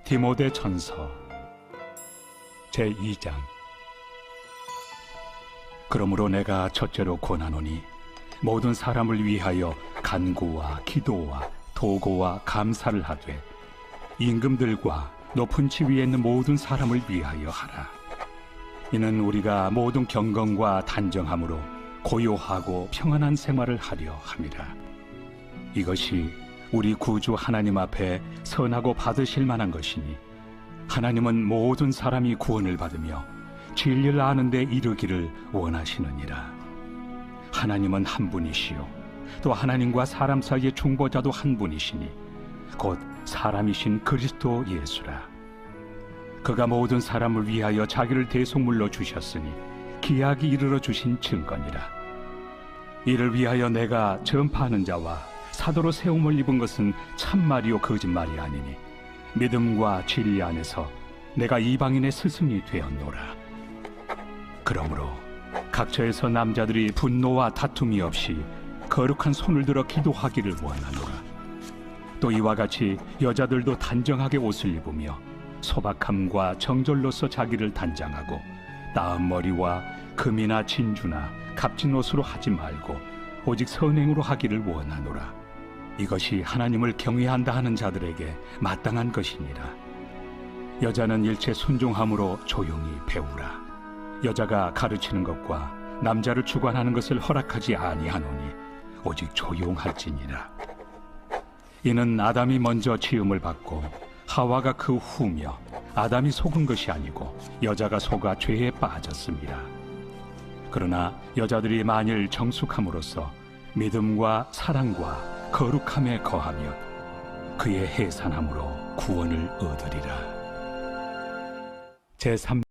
디모데 전서 제2장. 그러므로 내가 첫째로 권하노니 모든 사람을 위하여 간구와 기도와 도고와 감사를 하되 임금들과 높은 지위에 있는 모든 사람을 위하여 하라. 이는 우리가 모든 경건과 단정함으로 고요하고 평안한 생활을 하려 함이라. 이것이 우리 구주 하나님 앞에 선하고 받으실 만한 것이니, 하나님은 모든 사람이 구원을 받으며 진리를 아는 데 이르기를 원하시느니라. 하나님은 한 분이시요 또 하나님과 사람 사이의 중보자도 한 분이시니 곧 사람이신 그리스도 예수라. 그가 모든 사람을 위하여 자기를 대속물로 주셨으니 기약이 이르러 주신 증거니라. 이를 위하여 내가 전파하는 자와 사도로 세움을 입은 것은 참말이요 거짓말이 아니니, 믿음과 진리 안에서 내가 이방인의 스승이 되었노라. 그러므로 각처에서 남자들이 분노와 다툼이 없이 거룩한 손을 들어 기도하기를 원하노라. 또 이와 같이 여자들도 단정하게 옷을 입으며 소박함과 정절로서 자기를 단장하고 나은 머리와 금이나 진주나 값진 옷으로 하지 말고 오직 선행으로 하기를 원하노라. 이것이 하나님을 경외한다 하는 자들에게 마땅한 것이니라. 여자는 일체 순종함으로 조용히 배우라. 여자가 가르치는 것과 남자를 주관하는 것을 허락하지 아니하노니 오직 조용할지니라. 이는 아담이 먼저 지음을 받고 하와가 그 후며 아담이 속은 것이 아니고 여자가 속아 죄에 빠졌습니다. 그러나 여자들이 만일 정숙함으로써 믿음과 사랑과 거룩함에 거하며 그의 해산함으로 구원을 얻으리라. 제3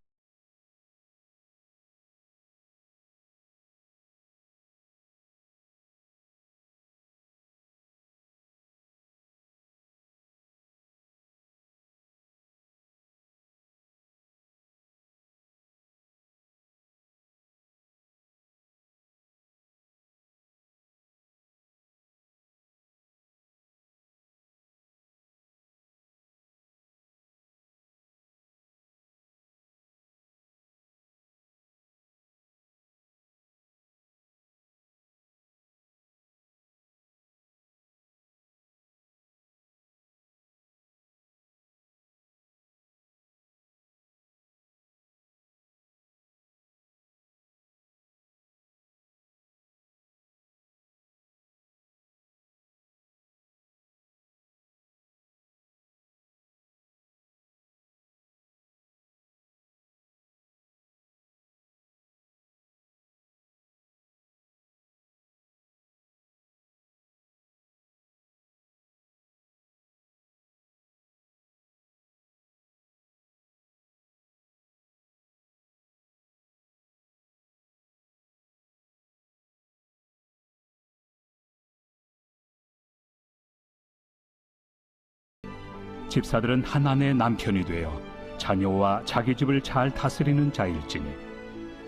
집사들은 한 아내의 남편이 되어 자녀와 자기 집을 잘 다스리는 자일지니,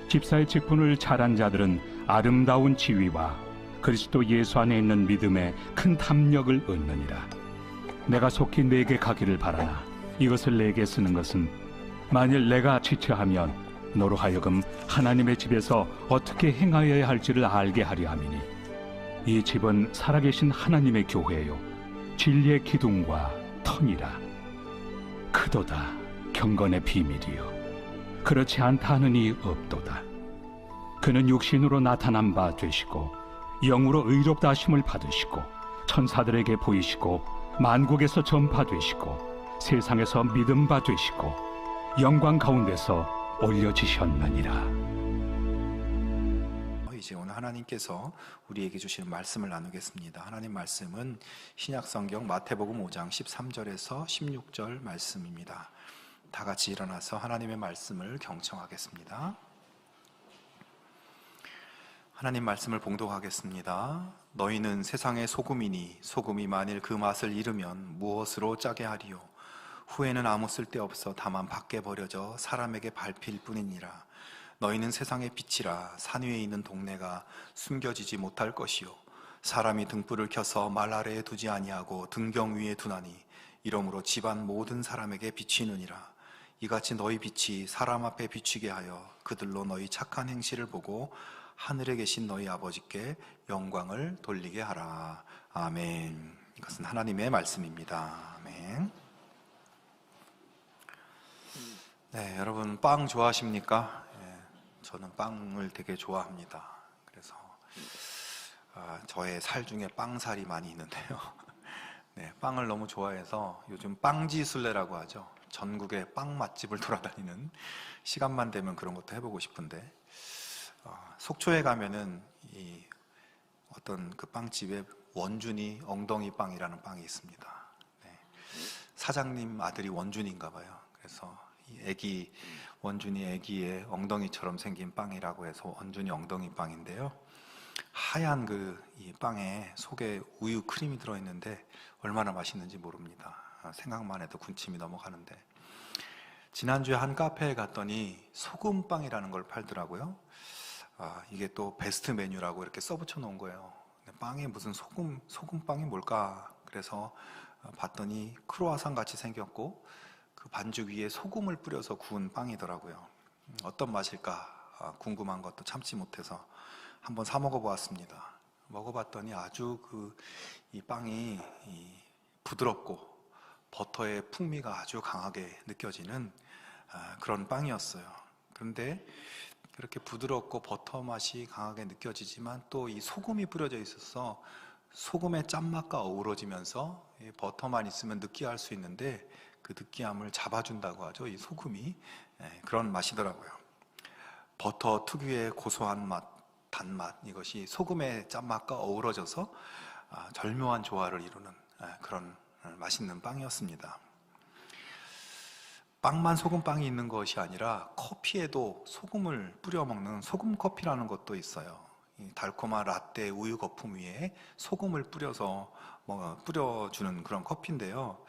집사의 직분을 잘한 자들은 아름다운 지위와 그리스도 예수 안에 있는 믿음에 큰 탐욕을 얻느니라. 내가 속히 내게 가기를 바라나 이것을 내게 쓰는 것은, 만일 내가 지체하면 너로 하여금 하나님의 집에서 어떻게 행하여야 할지를 알게 하려 함이니, 이 집은 살아계신 하나님의 교회요 진리의 기둥과 터니라. 크도다 경건의 비밀이요 그렇지 않다 하는 이 없도다. 그는 육신으로 나타난 바 되시고 영으로 의롭다 하심을 받으시고 천사들에게 보이시고 만국에서 전파되시고 세상에서 믿음 바 되시고 영광 가운데서 올려지셨느니라. 이제 오늘 하나님께서 우리에게 주시는 말씀을 나누겠습니다. 하나님 말씀은 신약성경 마태복음 5장 13절에서 16절 말씀입니다. 다 같이 일어나서 하나님의 말씀을 경청하겠습니다. 하나님 말씀을 봉독하겠습니다. 너희는 세상의 소금이니 소금이 만일 그 맛을 잃으면 무엇으로 짜게 하리요? 후에는 아무 쓸데없어 다만 밖에 버려져 사람에게 밟힐 뿐이니라. 너희는 세상의 빛이라. 산 위에 있는 동네가 숨겨지지 못할 것이요 사람이 등불을 켜서 말 아래에 두지 아니하고 등경 위에 두나니 이러므로 집안 모든 사람에게 비치느니라. 이같이 너희 빛이 사람 앞에 비치게 하여 그들로 너희 착한 행실을 보고 하늘에 계신 너희 아버지께 영광을 돌리게 하라. 아멘. 이것은 하나님의 말씀입니다. 아멘. 네, 여러분 빵 좋아하십니까? 저는 빵을 되게 좋아합니다. 그래서 저의 살 중에 빵살이 많이 있는데요. 네, 빵을 너무 좋아해서 요즘 빵지순례라고 하죠. 전국의 빵 맛집을 돌아다니는, 시간만 되면 그런 것도 해보고 싶은데, 속초에 가면은 이 어떤 그 빵집에 원준이 엉덩이 빵이라는 빵이 있습니다. 네, 사장님 아들이 원준인가 봐요. 그래서 이 애기, 원준이 애기의 엉덩이처럼 생긴 빵이라고 해서 원준이 엉덩이 빵인데요. 하얀 이 빵에 속에 우유 크림이 들어있는데 얼마나 맛있는지 모릅니다. 생각만 해도 군침이 넘어가는데, 지난주에 한 카페에 갔더니 소금빵이라는 걸 팔더라고요. 이게 또 베스트 메뉴라고 이렇게 써붙여 놓은 거예요. 빵에 무슨 소금빵이 뭘까? 그래서 봤더니 크로와상 같이 생겼고 그 반죽 위에 소금을 뿌려서 구운 빵이더라고요. 어떤 맛일까 궁금한 것도 참지 못해서 한번 사 먹어보았습니다. 먹어봤더니 아주 이 빵이 부드럽고 버터의 풍미가 아주 강하게 느껴지는 그런 빵이었어요. 그런데 그렇게 부드럽고 버터 맛이 강하게 느껴지지만 또 이 소금이 뿌려져 있어서 소금의 짠맛과 어우러지면서 버터만 있으면 느끼할 수 있는데 그 느끼함을 잡아준다고 하죠. 이 소금이 그런 맛이더라고요. 버터 특유의 고소한 맛, 단맛, 이것이 소금의 짠맛과 어우러져서 절묘한 조화를 이루는 그런 맛있는 빵이었습니다. 빵만 소금빵이 있는 것이 아니라 커피에도 소금을 뿌려 먹는 소금 커피라는 것도 있어요. 이 달콤한 라떼 우유 거품 위에 소금을 뿌려주는 그런 커피인데요.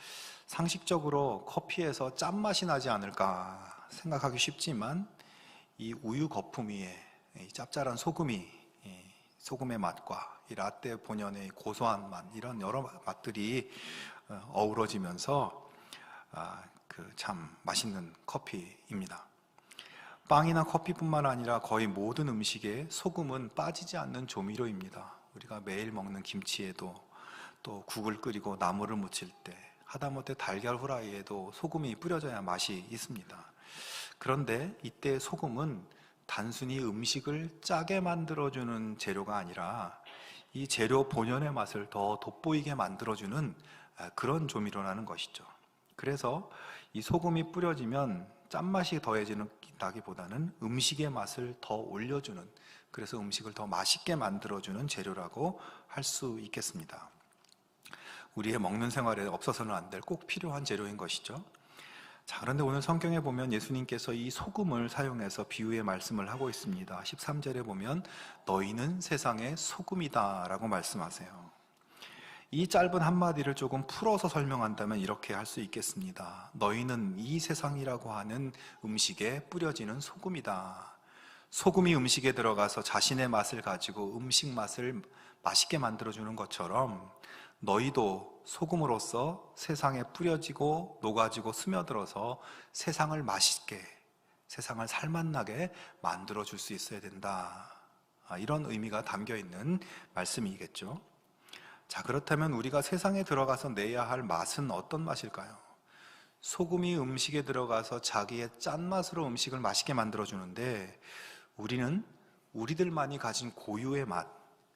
상식적으로 커피에서 짠맛이 나지 않을까 생각하기 쉽지만 이 우유 거품 위에 이 짭짤한 소금의 맛과 이 라떼 본연의 고소한 맛, 이런 여러 맛들이 어우러지면서 참 맛있는 커피입니다. 빵이나 커피뿐만 아니라 거의 모든 음식에 소금은 빠지지 않는 조미료입니다. 우리가 매일 먹는 김치에도, 또 국을 끓이고 나물을 무칠 때, 하다못해 달걀 후라이에도 소금이 뿌려져야 맛이 있습니다. 그런데 이때 소금은 단순히 음식을 짜게 만들어주는 재료가 아니라 이 재료 본연의 맛을 더 돋보이게 만들어주는 그런 조미료라는 것이죠. 그래서 이 소금이 뿌려지면 짠맛이 더해진다기보다는 음식의 맛을 더 올려주는, 그래서 음식을 더 맛있게 만들어주는 재료라고 할 수 있겠습니다. 우리의 먹는 생활에 없어서는 안 될 꼭 필요한 재료인 것이죠. 자, 그런데 오늘 성경에 보면 예수님께서 이 소금을 사용해서 비유의 말씀을 하고 있습니다. 13절에 보면 너희는 세상의 소금이다 라고 말씀하세요. 이 짧은 한마디를 조금 풀어서 설명한다면 이렇게 할 수 있겠습니다. 너희는 이 세상이라고 하는 음식에 뿌려지는 소금이다. 소금이 음식에 들어가서 자신의 맛을 가지고 음식 맛을 맛있게 만들어주는 것처럼 너희도 소금으로서 세상에 뿌려지고 녹아지고 스며들어서 세상을 맛있게, 세상을 살맛나게 만들어줄 수 있어야 된다. 이런 의미가 담겨 있는 말씀이겠죠. 자, 그렇다면 우리가 세상에 들어가서 내야 할 맛은 어떤 맛일까요? 소금이 음식에 들어가서 자기의 짠맛으로 음식을 맛있게 만들어주는데, 우리는 우리들만이 가진 고유의 맛,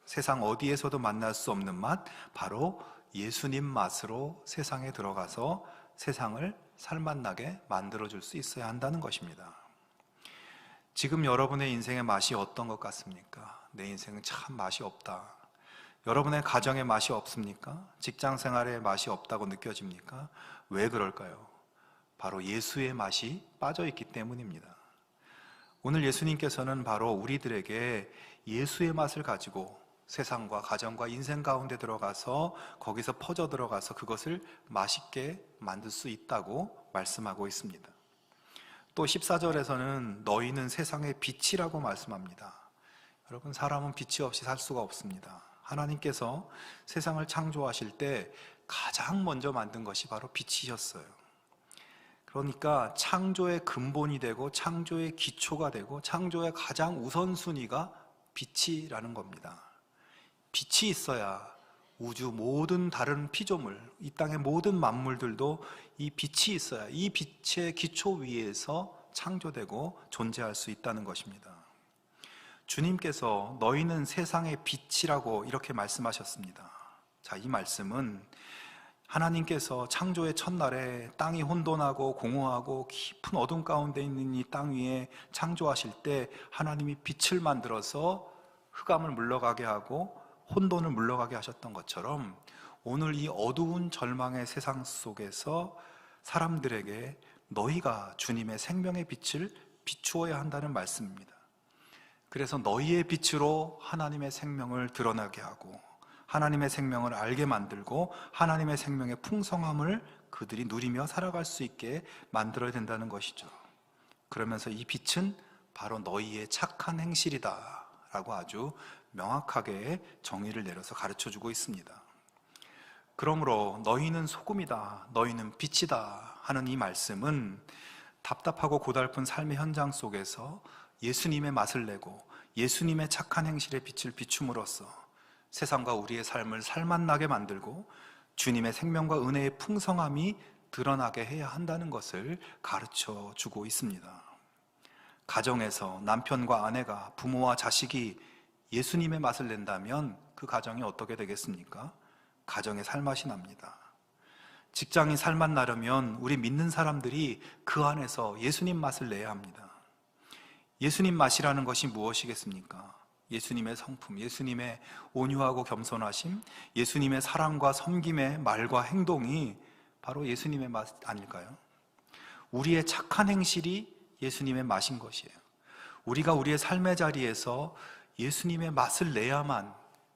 세상 어디에서도 만날 수 없는 맛, 바로 예수님 맛으로 세상에 들어가서 세상을 살맛나게 만들어줄 수 있어야 한다는 것입니다. 지금 여러분의 인생의 맛이 어떤 것 같습니까? 내 인생은 참 맛이 없다. 여러분의 가정에 맛이 없습니까? 직장 생활에 맛이 없다고 느껴집니까? 왜 그럴까요? 바로 예수의 맛이 빠져 있기 때문입니다. 오늘 예수님께서는 바로 우리들에게 예수의 맛을 가지고 세상과 가정과 인생 가운데 들어가서 거기서 퍼져 들어가서 그것을 맛있게 만들 수 있다고 말씀하고 있습니다. 또 14절에서는 너희는 세상의 빛이라고 말씀합니다. 여러분, 사람은 빛이 없이 살 수가 없습니다. 하나님께서 세상을 창조하실 때 가장 먼저 만든 것이 바로 빛이셨어요. 그러니까 창조의 근본이 되고 창조의 기초가 되고 창조의 가장 우선순위가 빛이라는 겁니다. 빛이 있어야 우주 모든 다른 피조물, 이 땅의 모든 만물들도 이 빛이 있어야 이 빛의 기초 위에서 창조되고 존재할 수 있다는 것입니다. 주님께서 너희는 세상의 빛이라고 이렇게 말씀하셨습니다. 자, 이 말씀은 하나님께서 창조의 첫날에 땅이 혼돈하고 공허하고 깊은 어둠 가운데 있는 이 땅 위에 창조하실 때 하나님이 빛을 만들어서 흑암을 물러가게 하고 혼돈을 물러가게 하셨던 것처럼 오늘 이 어두운 절망의 세상 속에서 사람들에게 너희가 주님의 생명의 빛을 비추어야 한다는 말씀입니다. 그래서 너희의 빛으로 하나님의 생명을 드러나게 하고 하나님의 생명을 알게 만들고 하나님의 생명의 풍성함을 그들이 누리며 살아갈 수 있게 만들어야 된다는 것이죠. 그러면서 이 빛은 바로 너희의 착한 행실이다 라고 아주 명확하게 정의를 내려서 가르쳐주고 있습니다. 그러므로 너희는 소금이다, 너희는 빛이다 하는 이 말씀은 답답하고 고달픈 삶의 현장 속에서 예수님의 맛을 내고 예수님의 착한 행실의 빛을 비춤으로써 세상과 우리의 삶을 살맛나게 만들고 주님의 생명과 은혜의 풍성함이 드러나게 해야 한다는 것을 가르쳐 주고 있습니다. 가정에서 남편과 아내가, 부모와 자식이 예수님의 맛을 낸다면 그 가정이 어떻게 되겠습니까? 가정에 살맛이 납니다. 직장이 살맛 나려면 우리 믿는 사람들이 그 안에서 예수님 맛을 내야 합니다. 예수님 맛이라는 것이 무엇이겠습니까? 예수님의 성품, 예수님의 온유하고 겸손하심, 예수님의 사랑과 섬김의 말과 행동이 바로 예수님의 맛 아닐까요? 우리의 착한 행실이 예수님의 맛인 것이에요. 우리가 우리의 삶의 자리에서 예수님의 맛을 내야만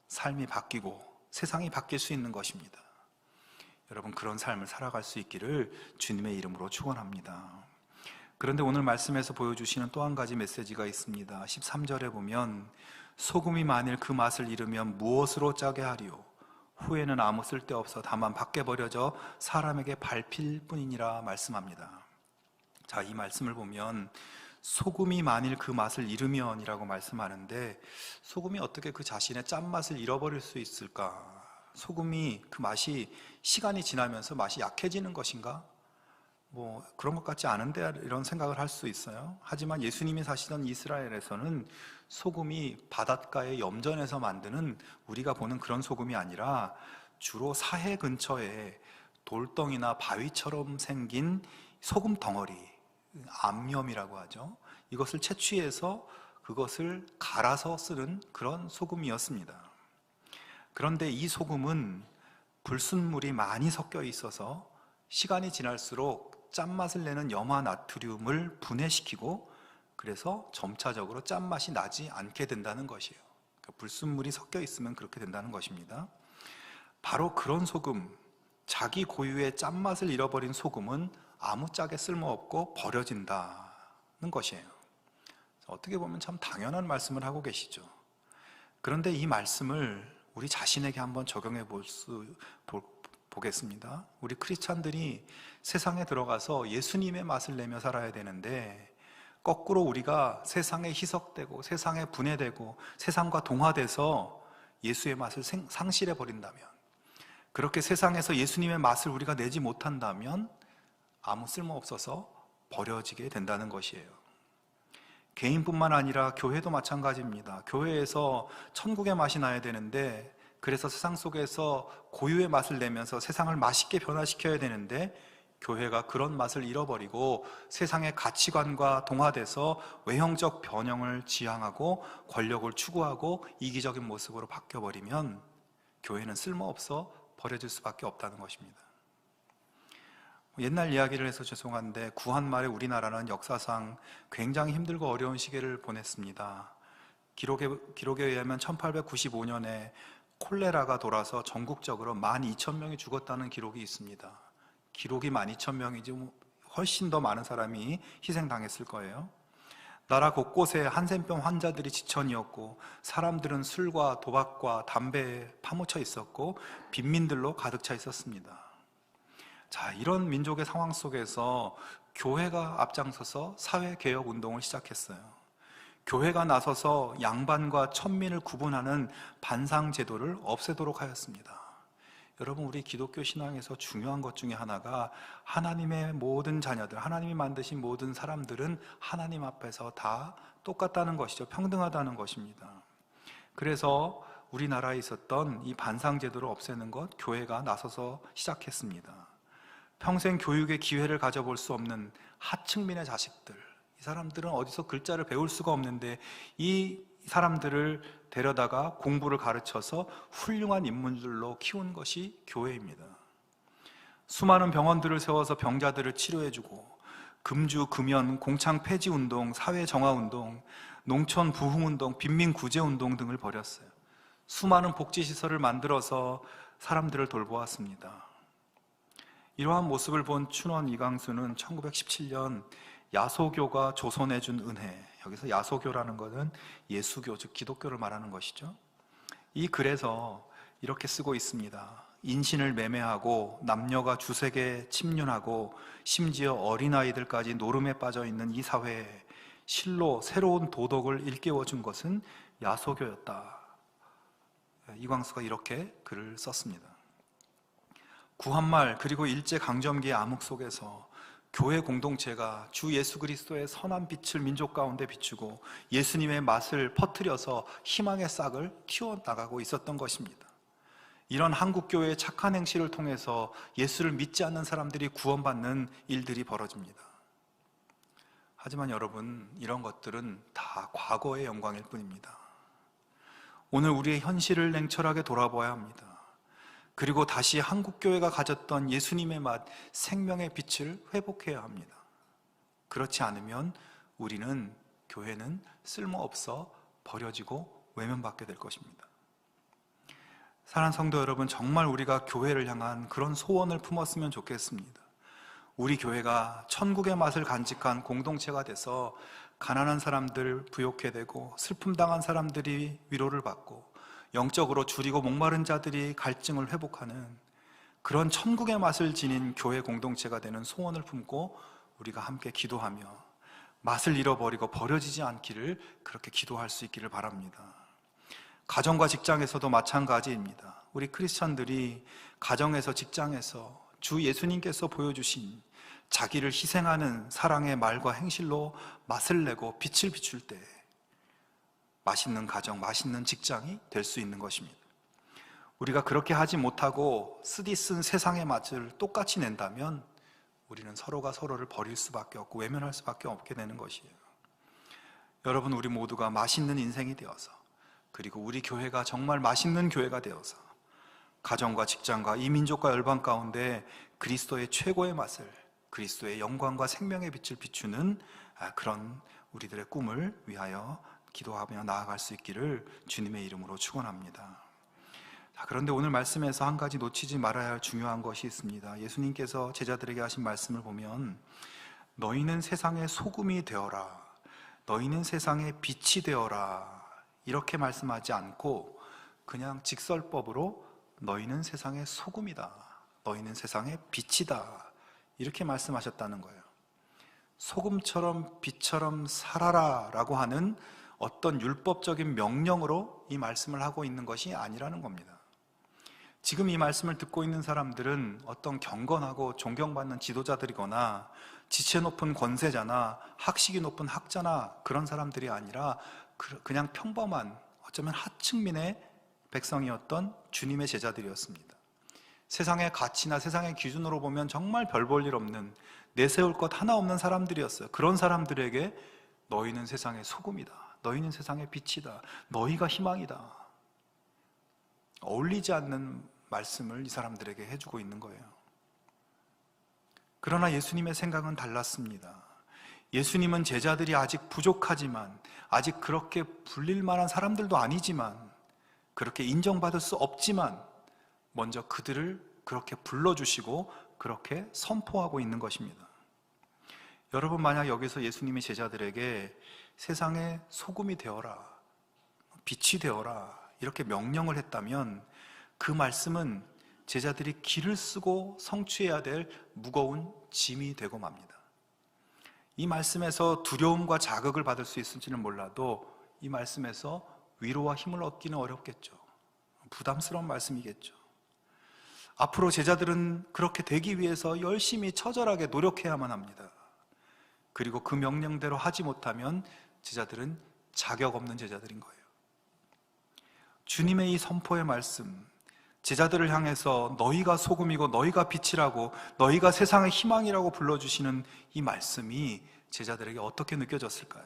삶이 바뀌고 세상이 바뀔 수 있는 것입니다. 여러분, 그런 삶을 살아갈 수 있기를 주님의 이름으로 축원합니다. 그런데 오늘 말씀에서 보여주시는 또 한 가지 메시지가 있습니다. 13절에 보면 소금이 만일 그 맛을 잃으면 무엇으로 짜게 하리요? 후에는 아무 쓸데없어 다만 밖에 버려져 사람에게 밟힐 뿐이니라 말씀합니다. 자, 이 말씀을 보면 소금이 만일 그 맛을 잃으면 이라고 말씀하는데 소금이 어떻게 그 자신의 짠맛을 잃어버릴 수 있을까? 소금이 그 맛이 시간이 지나면서 맛이 약해지는 것인가? 그런 것 같지 않은데 이런 생각을 할 수 있어요. 하지만 예수님이 사시던 이스라엘에서는 소금이 바닷가의 염전에서 만드는 우리가 보는 그런 소금이 아니라 주로 사해 근처에 돌덩이나 바위처럼 생긴 소금 덩어리, 암염이라고 하죠. 이것을 채취해서 그것을 갈아서 쓰는 그런 소금이었습니다. 그런데 이 소금은 불순물이 많이 섞여 있어서 시간이 지날수록 짠맛을 내는 염화 나트륨을 분해시키고 그래서 점차적으로 짠맛이 나지 않게 된다는 것이에요. 그러니까 불순물이 섞여 있으면 그렇게 된다는 것입니다. 바로 그런 소금, 자기 고유의 짠맛을 잃어버린 소금은 아무짝에 쓸모없고 버려진다는 것이에요. 어떻게 보면 참 당연한 말씀을 하고 계시죠. 그런데 이 말씀을 우리 자신에게 한번 적용해 보겠습니다. 우리 크리스찬들이 세상에 들어가서 예수님의 맛을 내며 살아야 되는데 거꾸로 우리가 세상에 희석되고 세상에 분해되고 세상과 동화돼서 예수의 맛을 상실해 버린다면, 그렇게 세상에서 예수님의 맛을 우리가 내지 못한다면 아무 쓸모없어서 버려지게 된다는 것이에요. 개인뿐만 아니라 교회도 마찬가지입니다. 교회에서 천국의 맛이 나야 되는데 그래서 세상 속에서 고유의 맛을 내면서 세상을 맛있게 변화시켜야 되는데 교회가 그런 맛을 잃어버리고 세상의 가치관과 동화돼서 외형적 변형을 지향하고 권력을 추구하고 이기적인 모습으로 바뀌어버리면 교회는 쓸모없어 버려질 수밖에 없다는 것입니다. 옛날 이야기를 해서 죄송한데 구한 말에 우리나라는 역사상 굉장히 힘들고 어려운 시기를 보냈습니다. 기록에 의하면 1895년에 콜레라가 돌아서 전국적으로 12,000명이 죽었다는 기록이 있습니다. 기록이 12,000명이지 훨씬 더 많은 사람이 희생당했을 거예요. 나라 곳곳에 한센병 환자들이 지천이었고 사람들은 술과 도박과 담배에 파묻혀 있었고 빈민들로 가득 차 있었습니다. 자, 이런 민족의 상황 속에서 교회가 앞장서서 사회개혁 운동을 시작했어요. 교회가 나서서 양반과 천민을 구분하는 반상제도를 없애도록 하였습니다. 여러분, 우리 기독교 신앙에서 중요한 것 중에 하나가 하나님의 모든 자녀들, 하나님이 만드신 모든 사람들은 하나님 앞에서 다 똑같다는 것이죠. 평등하다는 것입니다. 그래서 우리나라에 있었던 이 반상제도를 없애는 것 교회가 나서서 시작했습니다. 평생 교육의 기회를 가져볼 수 없는 하층민의 자식들, 이 사람들은 어디서 글자를 배울 수가 없는데 이 사람들을 데려다가 공부를 가르쳐서 훌륭한 인문들로 키운 것이 교회입니다. 수많은 병원들을 세워서 병자들을 치료해주고 금주, 금연, 공창 폐지운동, 사회정화운동, 농촌 부흥운동, 빈민구제운동 등을 벌였어요. 수많은 복지시설을 만들어서 사람들을 돌보았습니다. 이러한 모습을 본 춘원 이강수는 1917년 야소교가 조선해준 은혜, 여기서 야소교라는 것은 예수교, 즉 기독교를 말하는 것이죠. 이 글에서 이렇게 쓰고 있습니다. 인신을 매매하고 남녀가 주색에 침륜하고 심지어 어린아이들까지 노름에 빠져 있는 이 사회에 실로 새로운 도덕을 일깨워준 것은 야소교였다. 이광수가 이렇게 글을 썼습니다. 구한말 그리고 일제강점기의 암흑 속에서 교회 공동체가 주 예수 그리스도의 선한 빛을 민족 가운데 비추고 예수님의 맛을 퍼뜨려서 희망의 싹을 키워나가고 있었던 것입니다. 이런 한국교회의 착한 행실을 통해서 예수를 믿지 않는 사람들이 구원받는 일들이 벌어집니다. 하지만 여러분, 이런 것들은 다 과거의 영광일 뿐입니다. 오늘 우리의 현실을 냉철하게 돌아보아야 합니다. 그리고 다시 한국교회가 가졌던 예수님의 맛, 생명의 빛을 회복해야 합니다. 그렇지 않으면 우리는, 교회는 쓸모없어 버려지고 외면받게 될 것입니다. 사랑하는 성도 여러분, 정말 우리가 교회를 향한 그런 소원을 품었으면 좋겠습니다. 우리 교회가 천국의 맛을 간직한 공동체가 돼서 가난한 사람들 부욕해 되고 슬픔 당한 사람들이 위로를 받고 영적으로 줄이고 목마른 자들이 갈증을 회복하는 그런 천국의 맛을 지닌 교회 공동체가 되는 소원을 품고 우리가 함께 기도하며 맛을 잃어버리고 버려지지 않기를 그렇게 기도할 수 있기를 바랍니다. 가정과 직장에서도 마찬가지입니다. 우리 크리스천들이 가정에서, 직장에서 주 예수님께서 보여주신 자기를 희생하는 사랑의 말과 행실로 맛을 내고 빛을 비출 때 맛있는 가정, 맛있는 직장이 될 수 있는 것입니다. 우리가 그렇게 하지 못하고 쓰디쓴 세상의 맛을 똑같이 낸다면 우리는 서로가 서로를 버릴 수밖에 없고 외면할 수밖에 없게 되는 것이에요. 여러분, 우리 모두가 맛있는 인생이 되어서, 그리고 우리 교회가 정말 맛있는 교회가 되어서 가정과 직장과 이 민족과 열방 가운데 그리스도의 최고의 맛을, 그리스도의 영광과 생명의 빛을 비추는 그런 우리들의 꿈을 위하여 기도하며 나아갈 수 있기를 주님의 이름으로 축원합니다. 그런데 오늘 말씀에서 한 가지 놓치지 말아야 할 중요한 것이 있습니다. 예수님께서 제자들에게 하신 말씀을 보면 너희는 세상의 소금이 되어라, 너희는 세상의 빛이 되어라 이렇게 말씀하지 않고 그냥 직설법으로 너희는 세상의 소금이다, 너희는 세상의 빛이다 이렇게 말씀하셨다는 거예요. 소금처럼 빛처럼 살아라 라고 하는 어떤 율법적인 명령으로 이 말씀을 하고 있는 것이 아니라는 겁니다. 지금 이 말씀을 듣고 있는 사람들은 어떤 경건하고 존경받는 지도자들이거나 지체 높은 권세자나 학식이 높은 학자나 그런 사람들이 아니라 그냥 평범한, 어쩌면 하층민의 백성이었던 주님의 제자들이었습니다. 세상의 가치나 세상의 기준으로 보면 정말 별 볼 일 없는, 내세울 것 하나 없는 사람들이었어요. 그런 사람들에게 너희는 세상의 소금이다, 너희는 세상의 빛이다, 너희가 희망이다, 어울리지 않는 말씀을 이 사람들에게 해주고 있는 거예요. 그러나 예수님의 생각은 달랐습니다. 예수님은 제자들이 아직 부족하지만, 아직 그렇게 불릴 만한 사람들도 아니지만, 그렇게 인정받을 수 없지만 먼저 그들을 그렇게 불러주시고 그렇게 선포하고 있는 것입니다. 여러분, 만약 여기서 예수님이 제자들에게 세상의 소금이 되어라, 빛이 되어라 이렇게 명령을 했다면 그 말씀은 제자들이 길을 쓰고 성취해야 될 무거운 짐이 되고 맙니다. 이 말씀에서 두려움과 자극을 받을 수 있을지는 몰라도 이 말씀에서 위로와 힘을 얻기는 어렵겠죠. 부담스러운 말씀이겠죠. 앞으로 제자들은 그렇게 되기 위해서 열심히 처절하게 노력해야만 합니다. 그리고 그 명령대로 하지 못하면 제자들은 자격 없는 제자들인 거예요. 주님의 이 선포의 말씀, 제자들을 향해서 너희가 소금이고 너희가 빛이라고, 너희가 세상의 희망이라고 불러주시는 이 말씀이 제자들에게 어떻게 느껴졌을까요?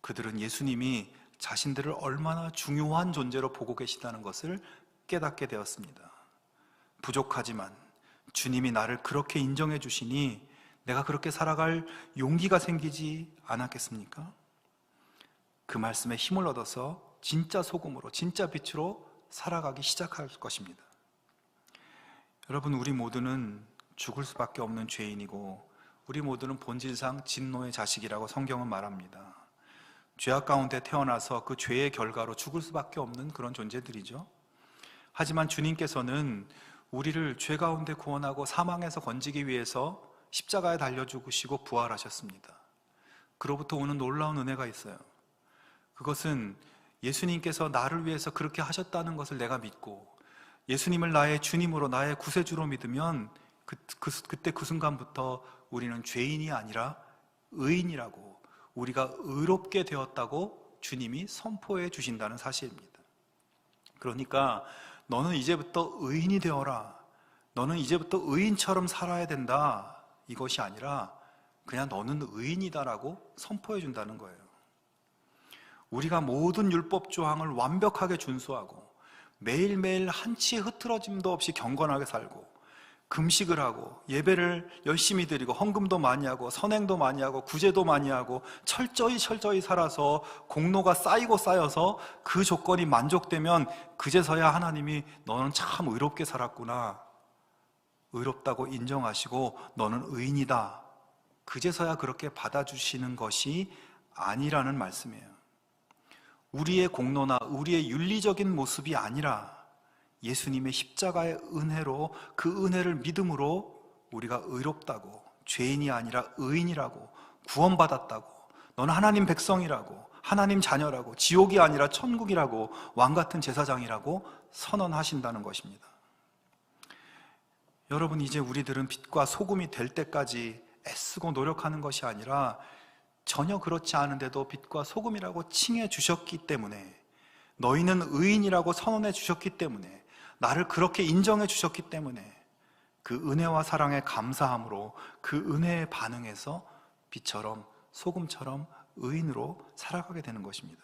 그들은 예수님이 자신들을 얼마나 중요한 존재로 보고 계시다는 것을 깨닫게 되었습니다. 부족하지만 주님이 나를 그렇게 인정해 주시니 내가 그렇게 살아갈 용기가 생기지 않았겠습니까? 그 말씀에 힘을 얻어서 진짜 소금으로, 진짜 빛으로 살아가기 시작할 것입니다. 여러분, 우리 모두는 죽을 수밖에 없는 죄인이고 우리 모두는 본질상 진노의 자식이라고 성경은 말합니다. 죄악 가운데 태어나서 그 죄의 결과로 죽을 수밖에 없는 그런 존재들이죠. 하지만 주님께서는 우리를 죄 가운데 구원하고 사망에서 건지기 위해서 십자가에 달려 죽으시고 부활하셨습니다. 그로부터 오는 놀라운 은혜가 있어요. 그것은 예수님께서 나를 위해서 그렇게 하셨다는 것을 내가 믿고 예수님을 나의 주님으로, 나의 구세주로 믿으면 그때 그 순간부터 우리는 죄인이 아니라 의인이라고, 우리가 의롭게 되었다고 주님이 선포해 주신다는 사실입니다. 그러니까 너는 이제부터 의인이 되어라, 너는 이제부터 의인처럼 살아야 된다, 이것이 아니라 그냥 너는 의인이다라고 선포해 준다는 거예요. 우리가 모든 율법 조항을 완벽하게 준수하고 매일매일 한치의 흐트러짐도 없이 경건하게 살고 금식을 하고 예배를 열심히 드리고 헌금도 많이 하고 선행도 많이 하고 구제도 많이 하고 철저히 살아서 공로가 쌓이고 쌓여서 그 조건이 만족되면 그제서야 하나님이 너는 참 의롭게 살았구나, 의롭다고 인정하시고 너는 의인이다, 그제서야 그렇게 받아주시는 것이 아니라는 말씀이에요. 우리의 공로나 우리의 윤리적인 모습이 아니라 예수님의 십자가의 은혜로, 그 은혜를 믿음으로 우리가 의롭다고, 죄인이 아니라 의인이라고, 구원받았다고, 너는 하나님 백성이라고, 하나님 자녀라고, 지옥이 아니라 천국이라고, 왕같은 제사장이라고 선언하신다는 것입니다. 여러분, 이제 우리들은 빛과 소금이 될 때까지 애쓰고 노력하는 것이 아니라 전혀 그렇지 않은데도 빛과 소금이라고 칭해 주셨기 때문에, 너희는 의인이라고 선언해 주셨기 때문에, 나를 그렇게 인정해 주셨기 때문에 그 은혜와 사랑에 감사함으로 그 은혜에 반응해서 빛처럼 소금처럼 의인으로 살아가게 되는 것입니다.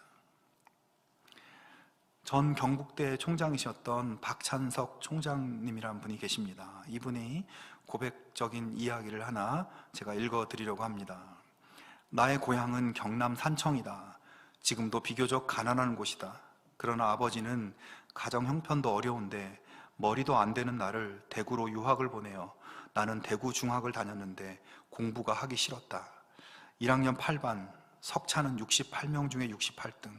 전 경북대 총장이셨던 박찬석 총장님이란 분이 계십니다. 이분이 고백적인 이야기를 하나 제가 읽어드리려고 합니다. 나의 고향은 경남 산청이다. 지금도 비교적 가난한 곳이다. 그러나 아버지는 가정 형편도 어려운데 머리도 안 되는 나를 대구로 유학을 보내어 나는 대구 중학을 다녔는데 공부가 하기 싫었다. 1학년 8반, 석차는 68명 중에 68등,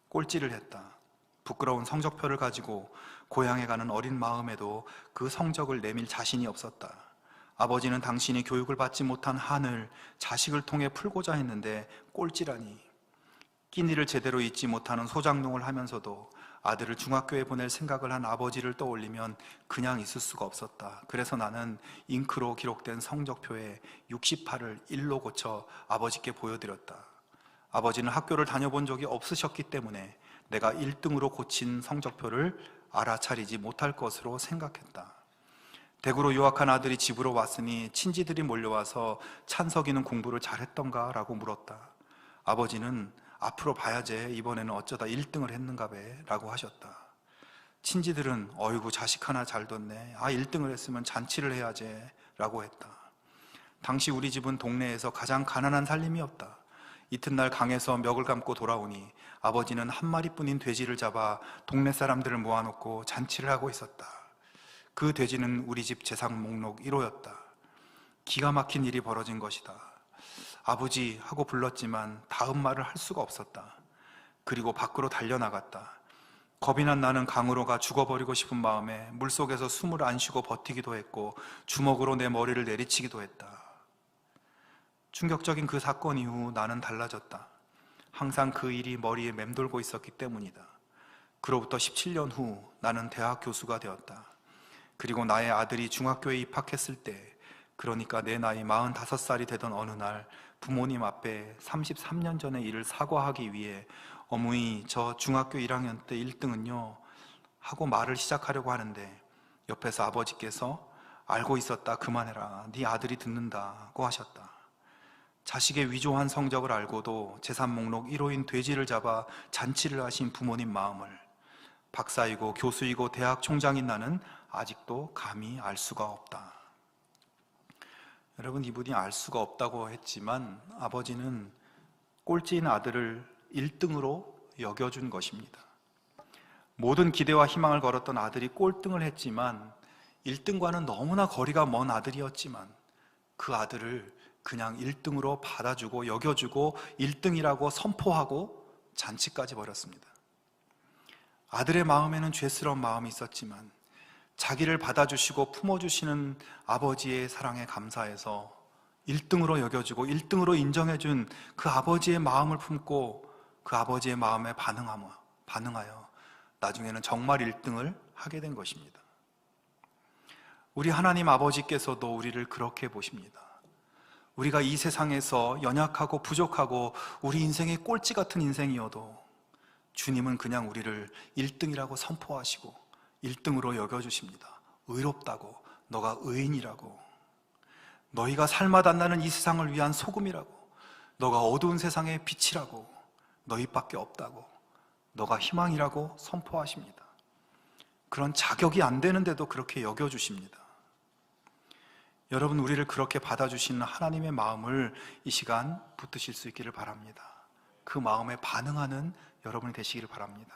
꼴찌를 했다. 부끄러운 성적표를 가지고 고향에 가는 어린 마음에도 그 성적을 내밀 자신이 없었다. 아버지는 당신이 교육을 받지 못한 한을 자식을 통해 풀고자 했는데 꼴찌라니. 끼니를 제대로 잊지 못하는 소장농을 하면서도 아들을 중학교에 보낼 생각을 한 아버지를 떠올리면 그냥 있을 수가 없었다. 그래서 나는 잉크로 기록된 성적표에 68을 1로 고쳐 아버지께 보여드렸다. 아버지는 학교를 다녀본 적이 없으셨기 때문에 내가 1등으로 고친 성적표를 알아차리지 못할 것으로 생각했다. 대구로 유학한 아들이 집으로 왔으니 친지들이 몰려와서 찬석이는 공부를 잘했던가? 라고 물었다. 아버지는 앞으로 봐야지, 이번에는 어쩌다 1등을 했는가 배 라고 하셨다. 친지들은 어이구 자식 하나 잘 뒀네, 1등을 했으면 잔치를 해야지 라고 했다. 당시 우리 집은 동네에서 가장 가난한 살림이었다. 이튿날 강에서 멱을 감고 돌아오니 아버지는 한 마리뿐인 돼지를 잡아 동네 사람들을 모아놓고 잔치를 하고 있었다. 그 돼지는 우리 집 재산 목록 1호였다. 기가 막힌 일이 벌어진 것이다. 아버지 하고 불렀지만 다음 말을 할 수가 없었다. 그리고 밖으로 달려나갔다. 겁이 난 나는 강으로 가 죽어버리고 싶은 마음에 물속에서 숨을 안 쉬고 버티기도 했고 주먹으로 내 머리를 내리치기도 했다. 충격적인 그 사건 이후 나는 달라졌다. 항상 그 일이 머리에 맴돌고 있었기 때문이다. 그로부터 17년 후 나는 대학 교수가 되었다. 그리고 나의 아들이 중학교에 입학했을 때, 그러니까 내 나이 45살이 되던 어느 날 부모님 앞에 33년 전의 일을 사과하기 위해 어머니 저 중학교 1학년 때 1등은요 하고 말을 시작하려고 하는데 옆에서 아버지께서 알고 있었다, 그만해라, 네 아들이 듣는다고 하셨다. 자식의 위조한 성적을 알고도 재산 목록 1호인 돼지를 잡아 잔치를 하신 부모님 마음을 박사이고 교수이고 대학 총장인 나는 아직도 감히 알 수가 없다. 여러분, 이분이 알 수가 없다고 했지만 아버지는 꼴찌인 아들을 1등으로 여겨준 것입니다. 모든 기대와 희망을 걸었던 아들이 꼴등을 했지만 1등과는 너무나 거리가 먼 아들이었지만 그 아들을 그냥 1등으로 받아주고 여겨주고 1등이라고 선포하고 잔치까지 벌였습니다. 아들의 마음에는 죄스러운 마음이 있었지만 자기를 받아주시고 품어주시는 아버지의 사랑에 감사해서 1등으로 여겨주고 1등으로 인정해준 그 아버지의 마음을 품고 그 아버지의 마음에 반응하여 나중에는 정말 1등을 하게 된 것입니다. 우리 하나님 아버지께서도 우리를 그렇게 보십니다. 우리가 이 세상에서 연약하고 부족하고 우리 인생의 꼴찌 같은 인생이어도 주님은 그냥 우리를 1등이라고 선포하시고 1등으로 여겨주십니다. 의롭다고, 너가 의인이라고, 너희가 살맛 안 나는 이 세상을 위한 소금이라고, 너가 어두운 세상의 빛이라고, 너희밖에 없다고, 너가 희망이라고 선포하십니다. 그런 자격이 안 되는데도 그렇게 여겨주십니다. 여러분, 우리를 그렇게 받아주시는 하나님의 마음을 이 시간 붙드실 수 있기를 바랍니다. 그 마음에 반응하는 여러분이 되시기를 바랍니다.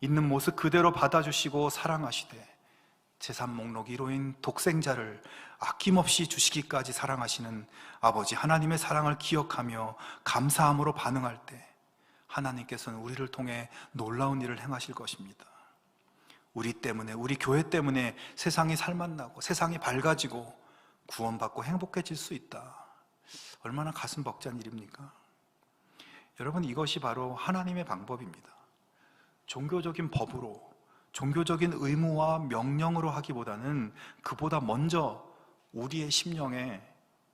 있는 모습 그대로 받아주시고 사랑하시되 재산 목록 1호인 독생자를 아낌없이 주시기까지 사랑하시는 아버지 하나님의 사랑을 기억하며 감사함으로 반응할 때 하나님께서는 우리를 통해 놀라운 일을 행하실 것입니다. 우리 때문에, 우리 교회 때문에 세상이 살맛나고 세상이 밝아지고 구원받고 행복해질 수 있다. 얼마나 가슴 벅찬 일입니까? 여러분, 이것이 바로 하나님의 방법입니다. 종교적인 법으로, 종교적인 의무와 명령으로 하기보다는 그보다 먼저 우리의 심령에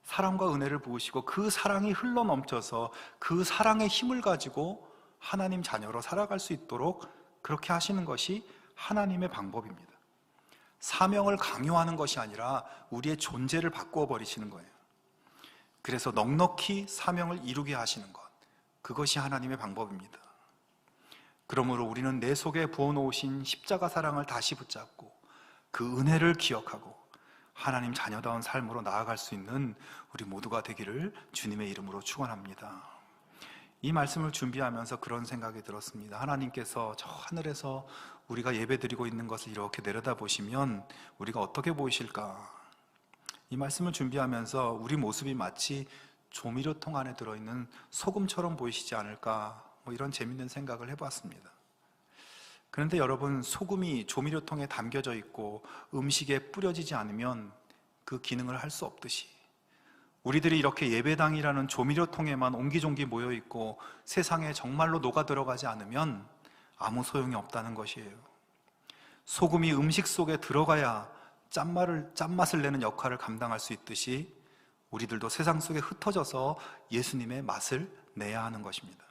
사랑과 은혜를 부으시고 그 사랑이 흘러넘쳐서 그 사랑의 힘을 가지고 하나님 자녀로 살아갈 수 있도록 그렇게 하시는 것이 하나님의 방법입니다. 사명을 강요하는 것이 아니라 우리의 존재를 바꾸어 버리시는 거예요. 그래서 넉넉히 사명을 이루게 하시는 것, 그것이 하나님의 방법입니다. 그러므로 우리는 내 속에 부어놓으신 십자가 사랑을 다시 붙잡고 그 은혜를 기억하고 하나님 자녀다운 삶으로 나아갈 수 있는 우리 모두가 되기를 주님의 이름으로 축원합니다. 이 말씀을 준비하면서 그런 생각이 들었습니다. 하나님께서 저 하늘에서 우리가 예배드리고 있는 것을 이렇게 내려다보시면 우리가 어떻게 보이실까? 이 말씀을 준비하면서 우리 모습이 마치 조미료통 안에 들어있는 소금처럼 보이시지 않을까? 이런 재밌는 생각을 해봤습니다. 그런데 여러분, 소금이 조미료통에 담겨져 있고 음식에 뿌려지지 않으면 그 기능을 할 수 없듯이 우리들이 이렇게 예배당이라는 조미료통에만 옹기종기 모여있고 세상에 정말로 녹아 들어가지 않으면 아무 소용이 없다는 것이에요. 소금이 음식 속에 들어가야 짠맛을 내는 역할을 감당할 수 있듯이 우리들도 세상 속에 흩어져서 예수님의 맛을 내야 하는 것입니다.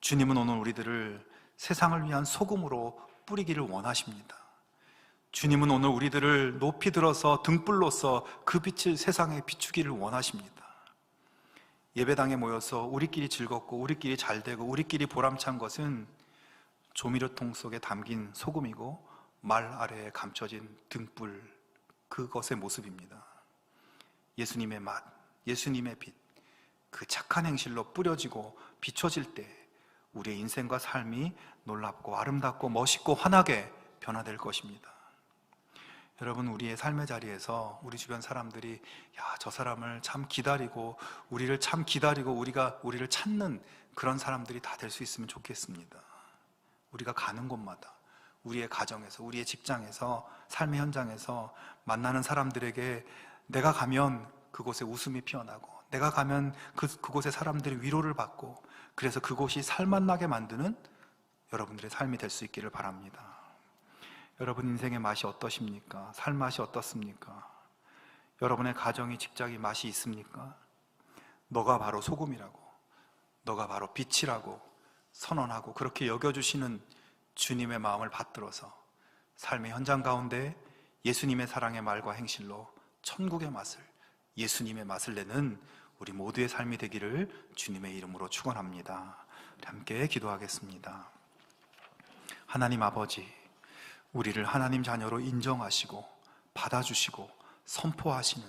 주님은 오늘 우리들을 세상을 위한 소금으로 뿌리기를 원하십니다. 주님은 오늘 우리들을 높이 들어서 등불로서 그 빛을 세상에 비추기를 원하십니다. 예배당에 모여서 우리끼리 즐겁고 우리끼리 잘되고 우리끼리 보람찬 것은 조미료통 속에 담긴 소금이고 말 아래에 감춰진 등불, 그것의 모습입니다. 예수님의 맛, 예수님의 빛, 그 착한 행실로 뿌려지고 비춰질 때 우리의 인생과 삶이 놀랍고 아름답고 멋있고 환하게 변화될 것입니다. 여러분, 우리의 삶의 자리에서 우리 주변 사람들이 저 사람을 참 기다리고 우리를 우리가 우리를 찾는 그런 사람들이 다 될 수 있으면 좋겠습니다. 우리가 가는 곳마다, 우리의 가정에서, 우리의 직장에서, 삶의 현장에서 만나는 사람들에게 내가 가면 그곳에 웃음이 피어나고, 내가 가면 그곳의 사람들이 위로를 받고, 그래서 그곳이 살맛나게 만드는 여러분들의 삶이 될 수 있기를 바랍니다. 여러분 인생의 맛이 어떠십니까? 살 맛이 어떻습니까? 여러분의 가정이, 직장이 맛이 있습니까? 너가 바로 소금이라고, 너가 바로 빛이라고 선언하고 그렇게 여겨주시는 주님의 마음을 받들어서 삶의 현장 가운데 예수님의 사랑의 말과 행실로 천국의 맛을, 예수님의 맛을 내는 우리 모두의 삶이 되기를 주님의 이름으로 축원합니다. 우리 함께 기도하겠습니다. 하나님 아버지, 우리를 하나님 자녀로 인정하시고 받아주시고 선포하시는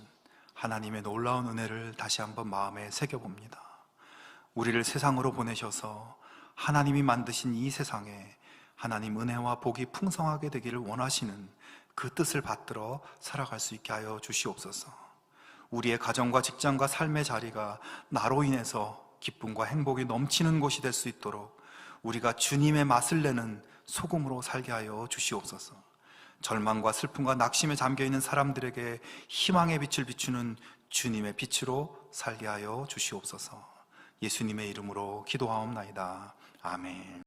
하나님의 놀라운 은혜를 다시 한번 마음에 새겨봅니다. 우리를 세상으로 보내셔서 하나님이 만드신 이 세상에 하나님 은혜와 복이 풍성하게 되기를 원하시는 그 뜻을 받들어 살아갈 수 있게 하여 주시옵소서. 우리의 가정과 직장과 삶의 자리가 나로 인해서 기쁨과 행복이 넘치는 곳이 될 수 있도록 우리가 주님의 맛을 내는 소금으로 살게 하여 주시옵소서. 절망과 슬픔과 낙심에 잠겨있는 사람들에게 희망의 빛을 비추는 주님의 빛으로 살게 하여 주시옵소서. 예수님의 이름으로 기도하옵나이다. 아멘.